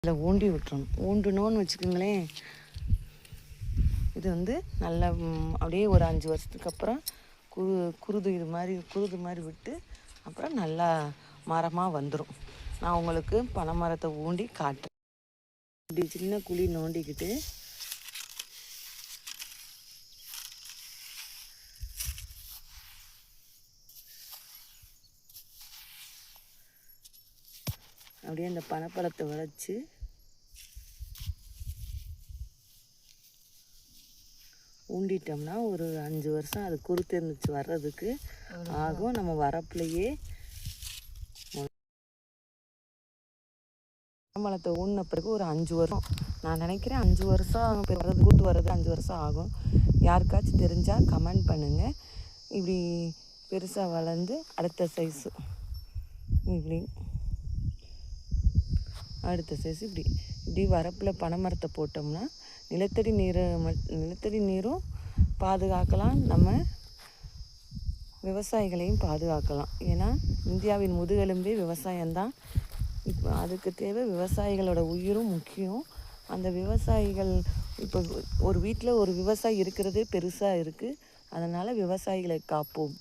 இதில் ஊண்டி விட்டுறணும். ஊண்டுனோன்னு வச்சுக்கோங்களேன், இது வந்து நல்லா அப்படியே ஒரு 5 வருஷத்துக்கு அப்புறம் குருது மாதிரி விட்டு அப்புறம் நல்லா மரமாக வந்துடும். நான் உங்களுக்கு பனை மரத்தை ஊண்டி காட்டுறேன். இப்படி சின்ன குழி நோண்டிக்கிட்டு அப்படியே அந்த பனைப்பழத்தை விளைச்சி ஊண்டிட்டோம்னா ஒரு 5 வருஷம் அது குருத்தெரிச்சு வர்றதுக்கு ஆகும். நம்ம வரப்புலையே பழத்தை ஊண்டின பிறகு ஒரு 5 வருஷம், நான் நினைக்கிறேன் 5 வருஷம் வர்றது, கூட்டு வர்றது 5 வருஷம் ஆகும். யாருக்காச்சும் தெரிஞ்சால் கமெண்ட் பண்ணுங்கள். இப்படி பெருசாக வளர்ந்து அடுத்த சைஸு இப்படி அடுத்த சைஸ் இப்படி வரப்பில் பனை மரத்தை போட்டோம்னா நிலத்தடி நீரும் பாதுகாக்கலாம், நம்ம விவசாயிகளையும் பாதுகாக்கலாம். ஏன்னா இந்தியாவின் முதுகெலும்பே விவசாயம்தான். இப்போ அதுக்கு தேவை விவசாயிகளோட உயிரும் முக்கியம். அந்த விவசாயிகள் இப்போ ஒரு வீட்டில் ஒரு விவசாயி இருக்கிறதே பெருசாக இருக்குது. அதனால் விவசாயிகளை காப்போம்.